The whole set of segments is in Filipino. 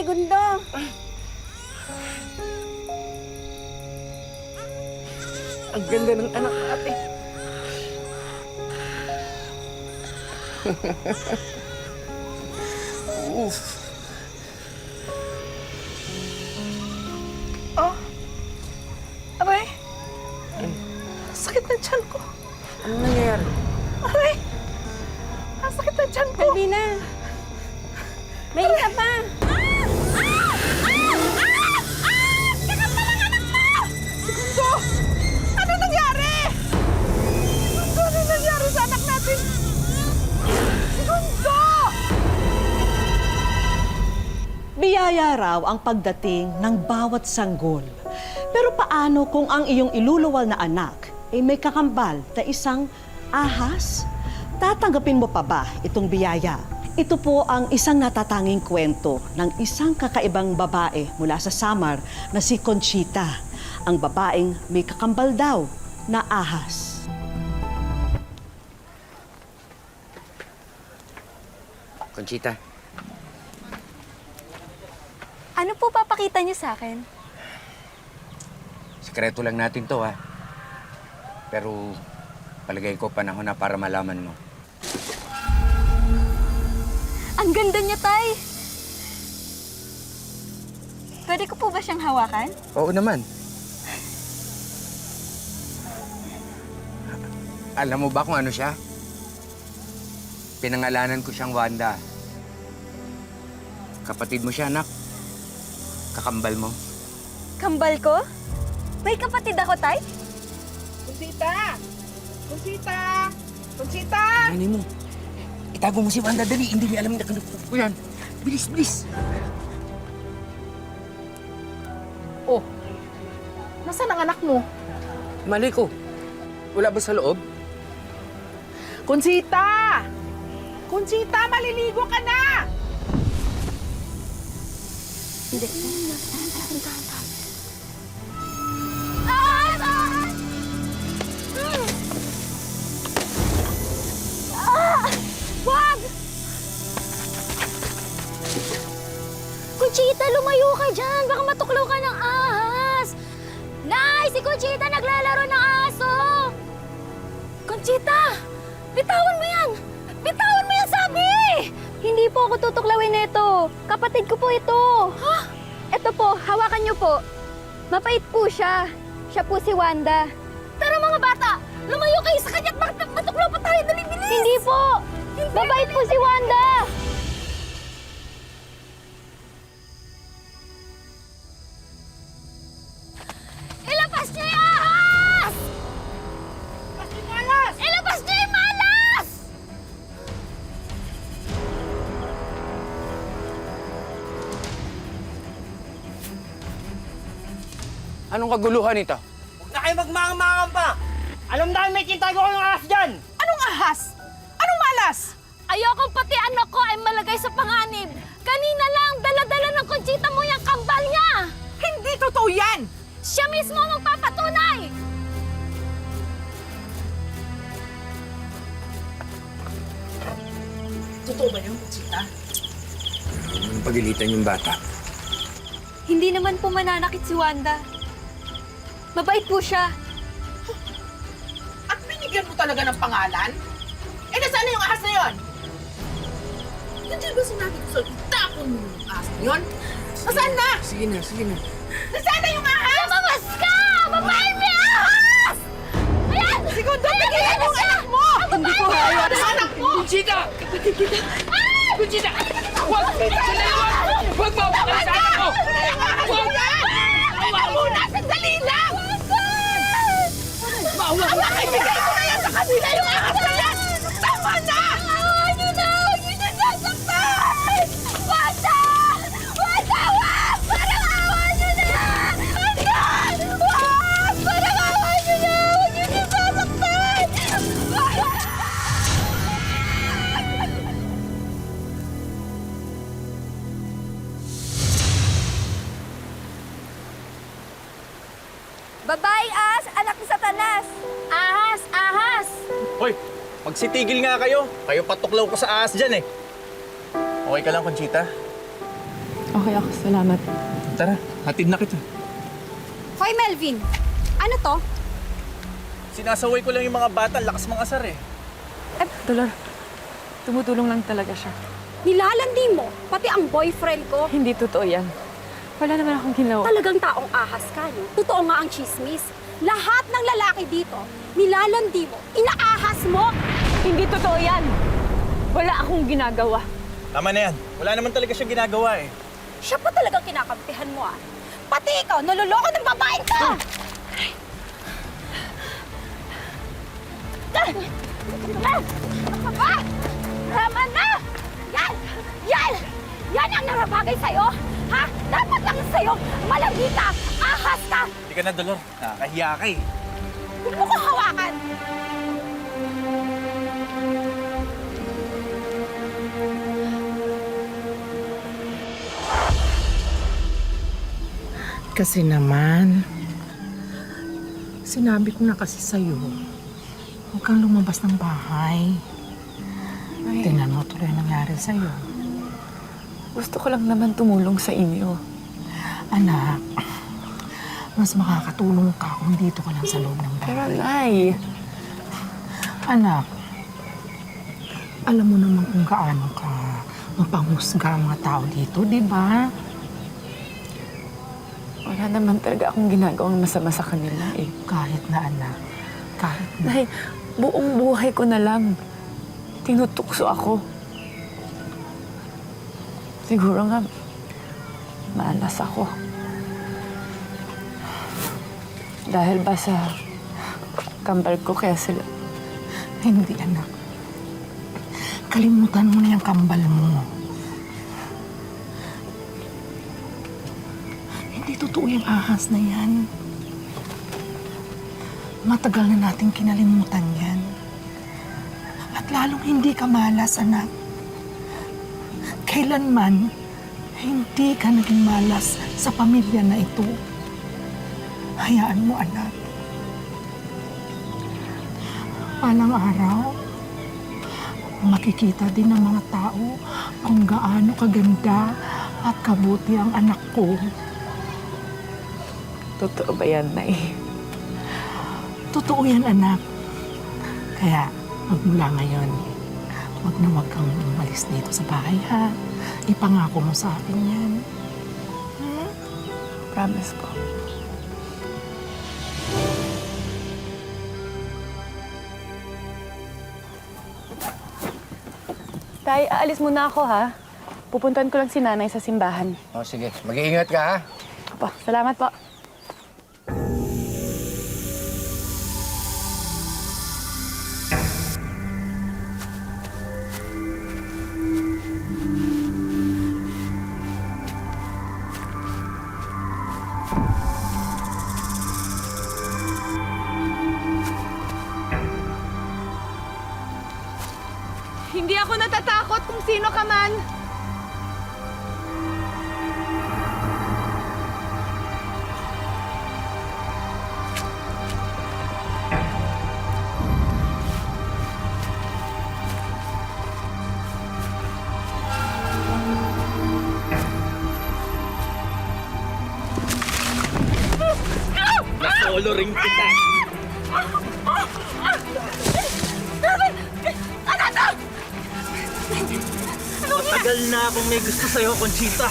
Segundo. Ang ganda ng anak natin. Oof. Oh. Aray. Sakit ng tiyan ko. Ano nangyayari? Aray. Ang sakit ng tiyan ko. Alvina! May isa pa! Segundo! Ano nangyari? Segundo, ano nangyari sa anak natin? Segundo! Biyaya raw ang pagdating ng bawat sanggol. Pero paano kung ang iyong iluluwal na anak ay may kakambal na isang ahas? Tatanggapin mo pa ba itong biyaya? Ito po ang isang natatanging kwento ng isang kakaibang babae mula sa Samar na si Conchita. Ang babaeng may kakambal daw na ahas. Conchita, Ano po papakita niyo sa akin? sikreto lang natin to, ha? Pero palagay ko panahon na para malaman mo. Ang ganda niya, Tay! Pwede ko po ba siyang hawakan? Oo naman. Alam mo ba kung ano siya? Pinangalanan ko siyang Wanda. Kapatid mo siya, anak. Kakambal mo. Kambal ko? May kapatid ako, Tay? Conchita! Conchita! Conchita! Nanay mo. Itago mo si Wanda, dali. Hindi niya alam na kanap ko yan. Bilis, bilis. Oh, nasaan ang anak mo? Malay ko. Wala ba sa loob? Conchita! Conchita, maliligo ka na! Wag! Conchita, lumayo ka dyan! Baka matuklaw ka ng ahas! Nay! Si Conchita naglalaro ng aso! Conchita! Bitawan mo yan! Bitawan mo yan, sabi! Hindi po ako tutuklawin nito. Kapatid ko po ito. Ha? Ito po, hawakan niyo po. Mapait po siya. Siya po si Wanda. Tara mga bata! Lumayo kayo sa kanya at matuklaw pa tayo! Dali, bilis! Hindi po! Mabait po si Wanda! Ilabas niyo yung ahas! Ilabas niyo yung malas! Anong kaguluhan ito? Huwag na kayo magmangang-mangang pa! Alam namin may kintago kayong ahas dyan! Anong ahas? Anong malas? Ayokong pati anak ko ay malagay sa panganib. Kanina lang, dala-dala ng Conchita mo yung kambal niya. Hindi totoo yan! Siya mismo ang magpapatunay. Totoo ba yun, Conchita? Anong pagilitan yung bata? Hindi naman po mananakit si Wanda. Mabait po siya. At binigyan mo talaga ng pangalan? Eh, nasaan na yung ahas na yun? Hindi ba sinabi ko sa'yo, itapon mo yung ahas na yun? Nasaan na? Sige na, sige na. Nasaan na yung ahas? Lumabas ka! Babae may ahas! Ayan! Segundo, pigilan mo ang anak mo! Hindi ko kaya. Ang anak mo! Conchita! Conchita! Huwag! Huwag mo! Huwag sa anak ko! Huwag! Teka muna! Sandali lang! Maawa! Ibigay ko na yan sa kanila yung ahas na yan! Tama na! Awan niyo na! Huwag niyo na sasaktan! Wanda! Wanda! Wag! Parang awan niyo na! Hanggang! Wag! Parang awan niyo na! Huwag niyo na sasaktan! Babaeng ahas, anak ni Satanas! Ahas! Ahas! Hoy! Magsitigil nga kayo. Kayo patuklaw ko sa ahas dyan eh. Okay ka lang, Conchita? Okay ako, salamat. Tara, hatid na kita. Hoy, Melvin! Ano to? Sinasaway ko lang yung mga bata, lakas mga asar eh. Dolor, tumutulong lang talaga siya. Nilalandi mo, pati ang boyfriend ko. Hindi totoo yan. Wala naman akong ginawa. Talagang taong ahas ka, no? Totoo nga ang chismis. Lahat ng lalaki dito, nilalandi mo, inaahas mo. Hindi totoo yan. Wala akong ginagawa. Tama na yan. Wala naman talaga siyang ginagawa eh. Siya pa talagang kinakampihan mo, ah. Pati ikaw, naluloko ng babaeng to! Tama na! Yan! Yan! Yan ang narabagay sa'yo! Ha? Dapat lang sa'yo, malandi ka, ahas ka! Hindi ka na, Dolor. Nakakahiya ka eh. Huwag mo ko hawakan! Kasi naman, sinabi ko na kasi sa'yo, huwag kang lumabas ng bahay. Tingnan mo tuloy ang nangyari sa'yo. Gusto ko lang naman tumulong sa inyo. Anak, mas makakatulong ka kung dito ka lang sa loob ng bahay. Pero, Nay, Anak, alam mo naman kung gaano ka mapanghusga ang mga tao dito, di ba? wala naman talaga akong ginagawang masama sa kanila eh. Kahit na anak, kahit na. Nay, buong buhay ko na lang tinutukso ako. Siguro nga, malas ako. Dahil ba sa kambal ko kaya sila... Hindi, anak. Kalimutan mo na yung kambal mo. Hindi totoo yung ahas na yan. Matagal na nating kinalimutan yan. At lalong hindi ka malas, anak. Kailanman, hindi ka naging malas sa pamilya na ito. Hayaan mo, anak. Palang araw, makikita din ng mga tao kung gaano kaganda at kabuti ang anak ko. Totoo ba yan, Nay? Totoo yan, anak. Kaya, magmula ngayon, wag kang umalis dito sa bahay, ha? Ipangako mo sa akin yan. Promise po. Tay, aalis muna ako, ha? Pupuntahan ko lang si nanay sa simbahan. O sige, mag-iingat ka ha. Opo, salamat po. Hindi ako natatakot kung sino ka man. Nasolo ring kita. Matagal na akong may gusto sa'yo, Conchita.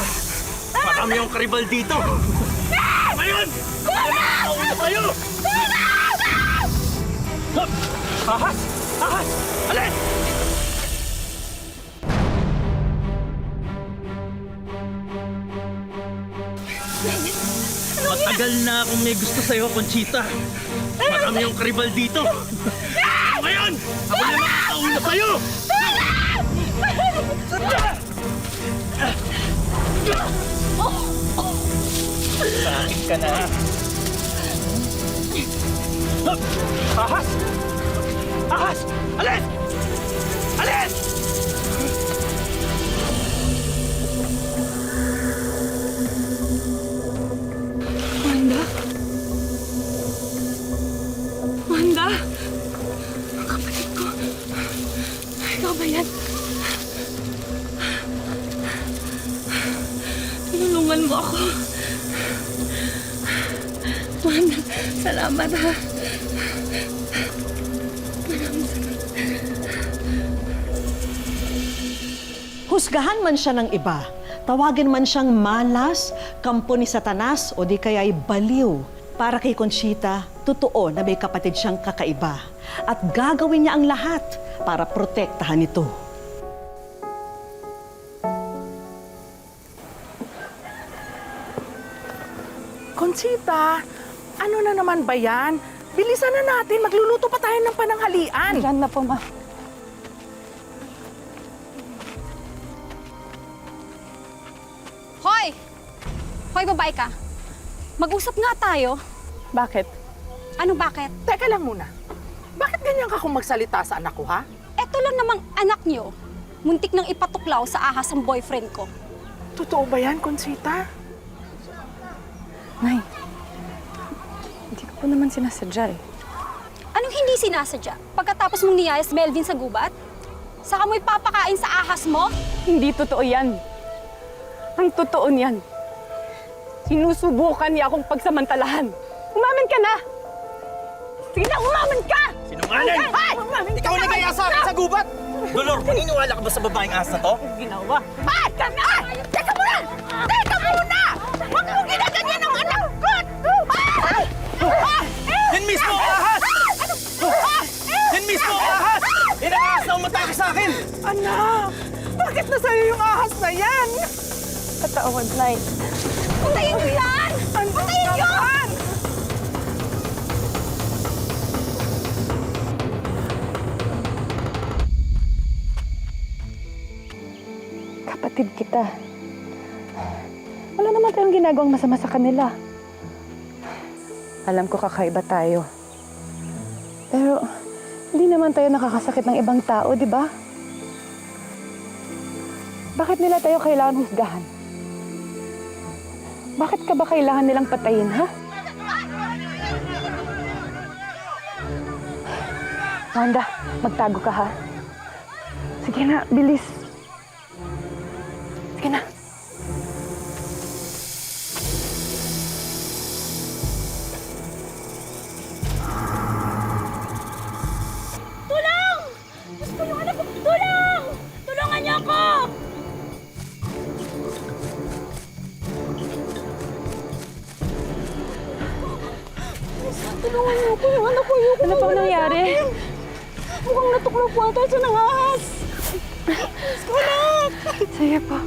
Marami yung karibal dito. Ngayon! Ano kayo? Ahas! Ahas! Alin! Matagal na akong may gusto sa'yo, Conchita. Marami yung karibal dito. Ngayon! Ako na makakauna sa'yo! Sakit ka na. Ahas! Ahas! Alis! Alis! Wanda? Wanda? Kapatid ko. Ikaw ba yan? ako. Maraming salamat ha. Husgahan man siya ng iba, tawagin man siyang malas, kampo ni Satanas o di kaya'y baliw. Para kay Conchita, totoo na may kapatid siyang kakaiba at gagawin niya ang lahat para protektahan ito. Conchita, ano na naman ba yan? Bilisan na natin, magluluto pa tayo ng pananghalian. Diyan na po, ma. Hoy! Hoy, babae ka. Mag-usap nga tayo. Bakit? Ano bakit? Teka lang muna. Bakit ganyan ka kung magsalita sa anak ko, ha? Eto lang namang anak niyo. Muntik nang ipatuklaw sa ahas ang boyfriend ko. Totoo ba yan, Conchita? Nay, hindi ko po naman sinasadya eh. Anong hindi sinasadya? Pagkatapos mong niyaya si Melvin sa gubat? Saka mo ipapakain sa ahas mo? Hindi totoo yan. Ang totoo niyan, sinusubukan niya akong pagsamantalahan. Umamin ka na! Sige na, umamin ka! Sinungaling! Ay! Ikaw na kaya sa akin sa gubat! Dolor, maniniwala ka ba sa babaeng ahas na to? Ginawa. Ay! Teka muna! Teka muna! Huwag mo ginaganyan ang anak ko! Ay! Yan mismo ang ahas! Yan mismo ang ahas! Yan ang ahas na umatake sa akin! Anak! Bakit nasa'yo yung ahas na yan? Patawad, Nay. Patayin niyo yan! Patayin niyo! Kapatid kita. Wala naman tayong ginagawang masama sa kanila. Alam ko kakaiba tayo. Pero, hindi naman tayo nakakasakit ng ibang tao, di ba? Bakit nila tayo kailangan husgahan? Bakit ka ba kailangan nilang patayin, ha? Wanda, magtago ka, ha? Sige na, bilis. Sige na. Tulong! Gusto ko yung anak ko! Tulong! Tulungan niyo ako! Tulungan niyo ako! Yung anak ko! Ano pang nangyari? Mukhang natuklaw po ata siya ng ahas! Anak! Sige po.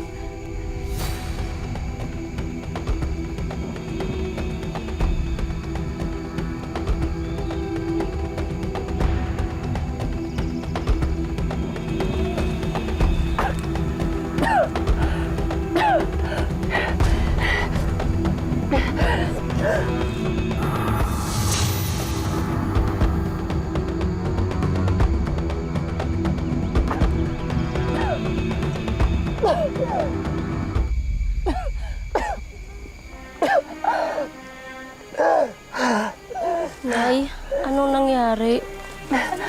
Nay, anong nangyari? Ano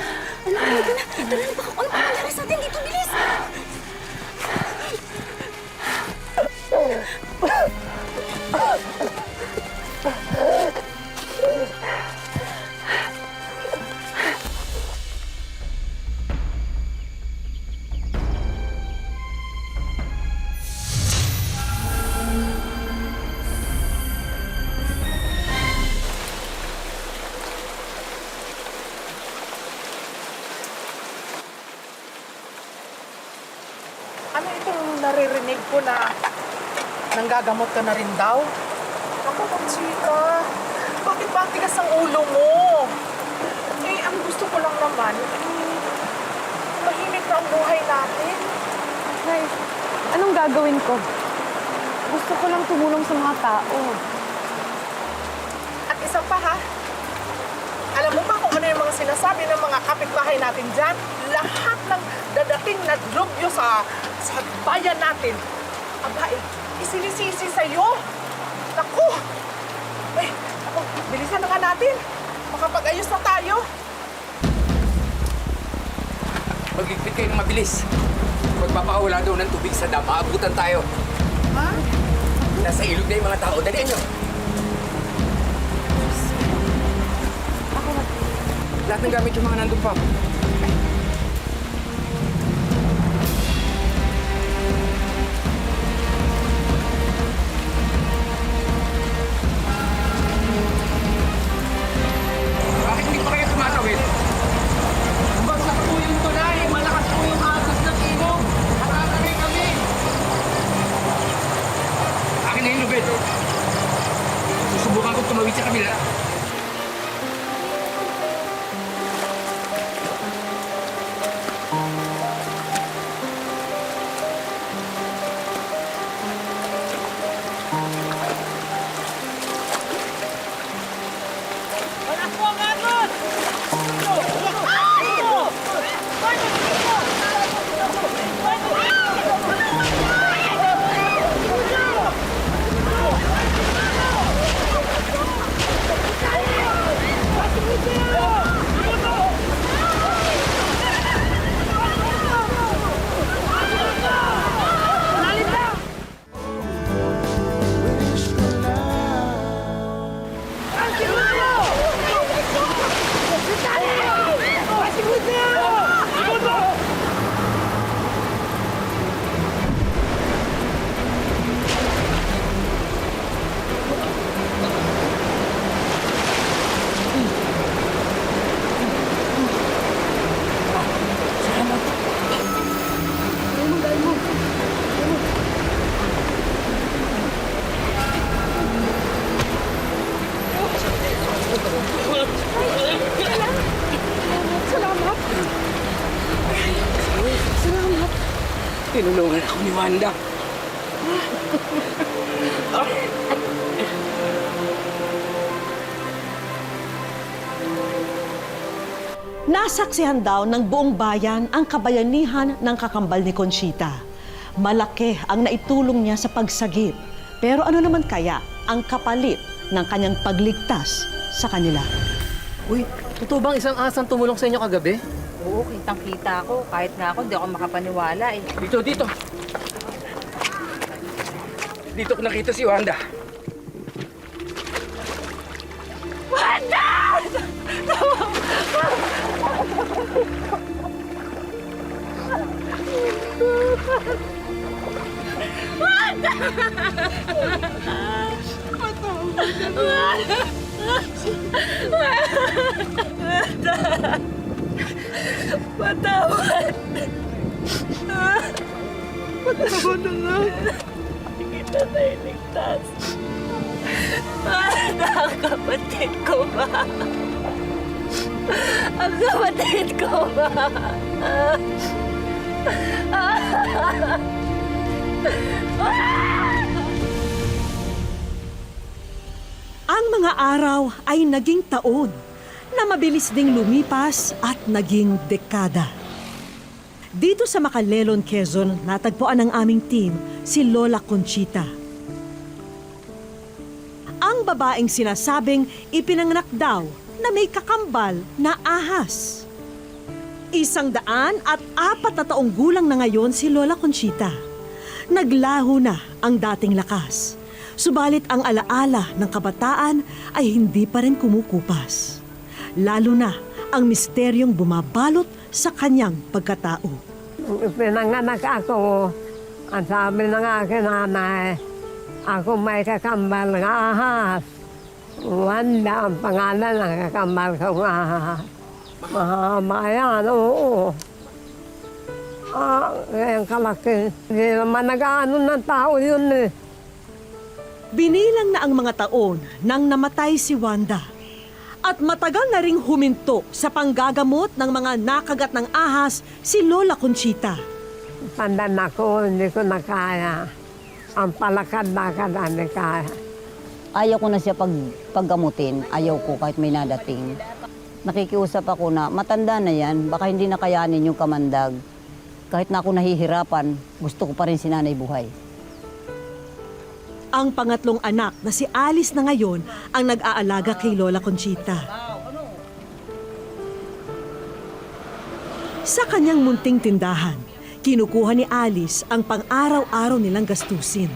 nangyari sa atin dito? Bilis! Ano itong naririnig ko na nanggagamot ka na rin daw? Ako, Conchita, bakit ba ang tigas ang ulo mo? Eh, ang gusto ko lang naman, mahimik na ang buhay natin. Nay, anong gagawin ko? Gusto ko lang tumulong sa mga tao. At isa pa ha, alam mo ba kung ano yung mga sinasabi ng mga kapitbahay natin dyan? Lahat ng dadating na drogyo sa bayan natin, aba eh, isinisisi sa'yo. Naku! Eh, ako, bilisan na nga natin. Makapag-ayos na tayo. Magligpit kayo ng mabilis. Magpapakawala daw ng tubig sa dam. Maabutan tayo. Ha? Naku, Nasa ilog na yung mga tao. Dalian nyo. Lahat ng gamit yung mga nandun pa. Bakit hindi pa kayo tumatawid? Bagsak po yung tulay. Malakas po yung agos ng ilog. Nakakari kami. Akin na yung lubid. Susubukan kong tumawid sa kabila. Tinulungan ako ni Wanda. Nasaksihan daw ng buong bayan ang kabayanihan ng kakambal ni Conchita. Malaki ang naitulong niya sa pagsagip. Pero ano naman kaya ang kapalit ng kanyang pagligtas sa kanila? Uy, totoo bang isang asang tumulong sa inyo kagabi? Oo, kitang-kita ako. Kahit nga ako, di ako makapaniwala eh. Dito, dito. Dito ko nakita si Wanda. Ang kapatid ko ba? Ang kapatid ko ba? Ang mga araw ay naging taon na mabilis ding lumipas at naging dekada. Dito sa Macalelon, Quezon, natagpuan ng aming team si Lola Conchita. Ang babaeng sinasabing ipinanganak daw na may kakambal na ahas. 104 na taong gulang na ngayon si Lola Conchita. Naglaho na ang dating lakas. Subalit ang alaala ng kabataan ay hindi pa rin kumukupas. Lalo na ang misteryong bumabalot sa kanyang pagkatao. Pinanganak ako, ang sabi ng aking nanay, ako may kakambal ng ahas. Wanda ang pangalan ng kakambal kong ahas. Mahaba yan, oo. Ngayon kalaki, hindi naman nag-ano ng tao yun eh. Binilang na ang mga taon nang namatay si Wanda. At matagal na ring huminto sa panggagamot ng mga nakagat ng ahas si Lola Conchita. Pandan ako, hindi ko na kaya. Ang palakad-lakad hindi kaya. Ayaw ko na siya paggamutin. Ayaw ko kahit may nadating. Nakikiusap ako na matanda na yan, baka hindi na kayanin yung kamandag. Kahit na ako nahihirapan, gusto ko pa rin si nanay buhay. Ang pangatlong anak na si Alice na ngayon ang nag-aalaga kay Lola Conchita. Sa kanyang munting tindahan, kinukuha ni Alice ang pang-araw-araw nilang gastusin.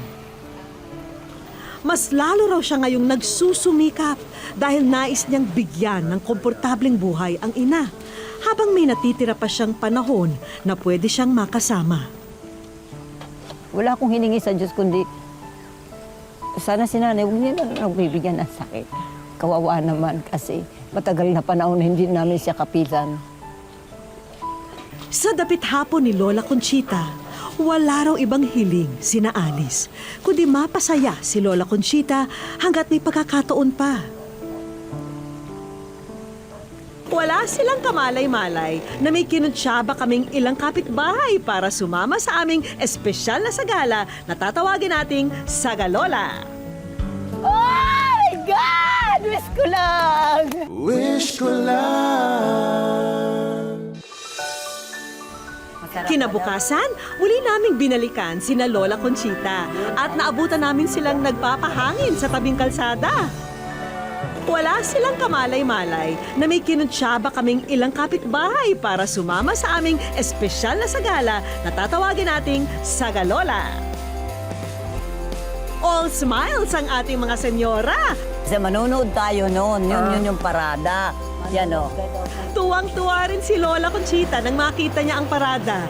Mas lalo raw siya ngayong nagsusumikap dahil nais niyang bigyan ng komportableng buhay ang ina habang may natitira pa siyang panahon na pwede siyang makasama. Wala akong hiningi sa Diyos kundi sana si nanay huwag niya na nagbibigyan ng sakit. Kawawa naman kasi matagal na panahon na hindi namin siya kapitan. Sa dapit hapon ni Lola Conchita, wala raw ibang hiling sina Alice, kundi mapasaya si Lola Conchita hanggat may pagkakataon pa. Wala silang kamalay-malay na may kinuntsaba kaming ilang kapitbahay para sumama sa aming espesyal na sagala na tatawagin nating Sagalola. Oh my God! Wish ko lang! Wish ko lang. Kinabukasan, muli naming binalikan sina Lola Conchita at naabutan namin silang nagpapahangin sa tabing kalsada. Wala silang kamalay-malay na may kinuntsaba kaming ilang kapitbahay para sumama sa aming espesyal na sagala na tatawagin nating Sagalola. All smiles ang ating mga senyora. Kasi manonood tayo noon, yun yung parada. Yan o. Tuwang-tuwa rin si Lola Conchita nang makita niya ang parada.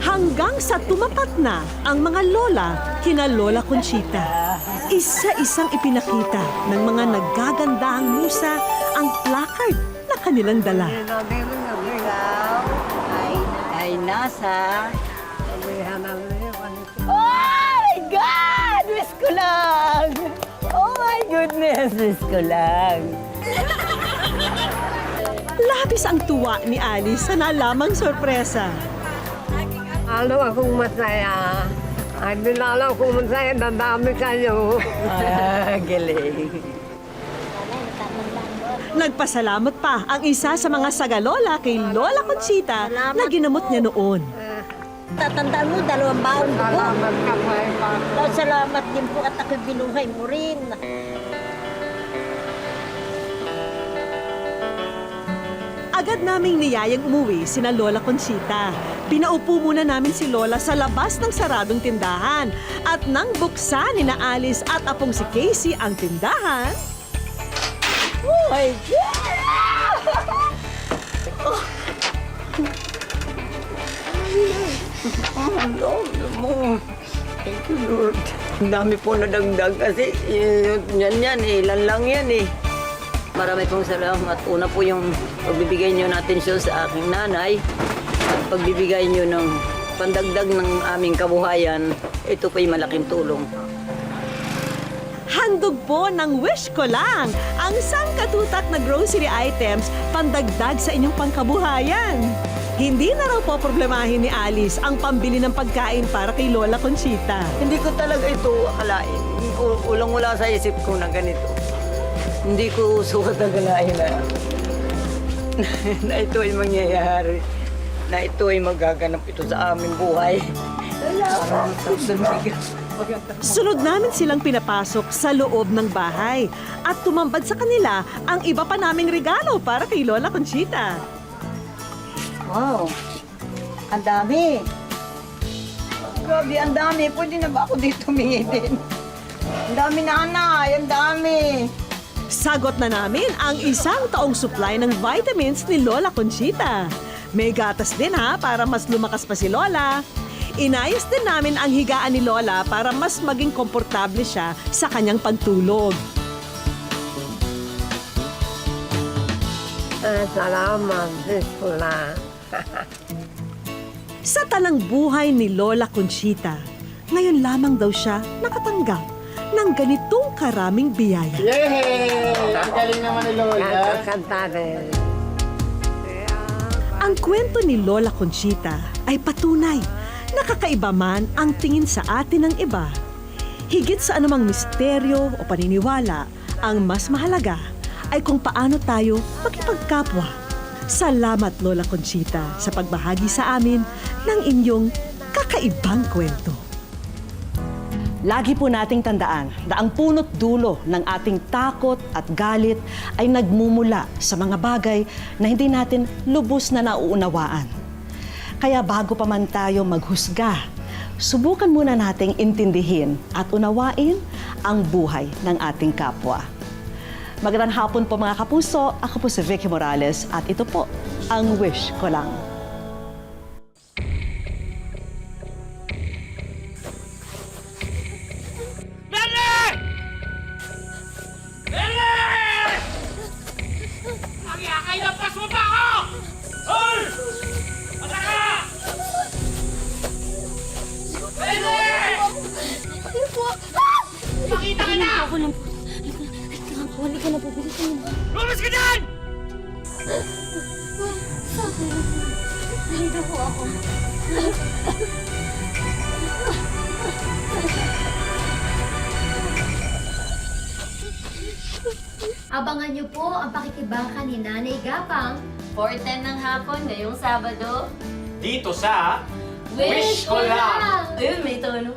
Hanggang sa tumapat na ang mga lola kina Lola Conchita. Isa-isang ipinakita ng mga naggagandahang musa ang placard na kanilang dala. Ay nasa. Oh my God! Wish ko lang! Oh my goodness, Diyos ko lang. Labis ang tuwa ni Alice sa nalamang sorpresa. Ano akong masaya. Ay, dinala akong masaya. Dadami kayo. Galing. Nagpasalamat pa ang isa sa mga sagalola kay Lola Conchita na ginamot niya noon. Tatandaan mo, 2 baon dugo. Salamat ka po. Salamat din po at ako'y binuhay mo rin. Agad naming niyayang umuwi sina Lola Conchita. Pinaupo muna namin si Lola sa labas ng saradong tindahan. At nang buksan ni na Alice at apong si Casey ang tindahan, Oh my God! Thank you, Lord. Ang dami po nadagdag kasi yan ilan lang yan eh. Marami pong salamat. Una po yung pagbibigay niyo ng atensyon sa aking nanay at pagbibigay niyo ng pandagdag ng aming kabuhayan. Ito po yung malaking tulong. handog po ng wish ko lang ang sangkatutak na grocery items pandagdag sa inyong pangkabuhayan. Hindi na raw po problemahin ni Alice ang pambili ng pagkain para kay Lola Conchita. Hindi ko talaga ito akalain. Ulang-wala sa isip ko na ganito. Hindi ko sukat akalain na ito ay mangyayari. Na ito ay magaganap ito sa aming buhay. Sunod namin silang pinapasok sa loob ng bahay at tumambad sa kanila ang iba pa naming regalo para kay Lola Conchita. Wow, ang dami. Grabe, ang dami. Pwede na ba ako dito humingi din? Ang dami na, Anay. Ang dami. Sagot na namin ang isang taong supply ng vitamins ni Lola Conchita. May gatas din ha, para mas lumakas pa si Lola. Inayos din namin ang higaan ni Lola para mas maging komportable siya sa kanyang pagtulog. Salamat, Bisula. Sa tanang buhay ni Lola Conchita, ngayon lamang daw siya nakatanggap ng ganitong karaming biyaya. Yay! Ang galing naman ni Lola. Kantare. Ang kwento ni Lola Conchita ay patunay na kakaiba man ang tingin sa atin ng iba. Higit sa anumang misteryo o paniniwala, ang mas mahalaga ay kung paano tayo makipagkapwa. Salamat, Lola Conchita, sa pagbahagi sa amin ng inyong kakaibang kwento. Lagi po nating tandaan na ang punot dulo ng ating takot at galit ay nagmumula sa mga bagay na hindi natin lubos na nauunawaan. Kaya bago pa man tayo maghusga, subukan muna nating intindihin at unawain ang buhay ng ating kapwa. Magandang hapon po mga kapuso. Ako po si Vicky Morales at ito po ang Wish Ko Lang. Mary! Mary! Magyakay na pas mo pa ako! Hoy! Ataka! Mary! Ano po? Makita ka na! Ako lang po. Halika na po. Bilisan mo. Lumas ka dyan! Nandito po ako. Abangan niyo po ang pakikibaka ni Nanay Gapang 4:10 ng hapon ngayong Sabado. Dito sa Wish ko lang! Ayun, may tono.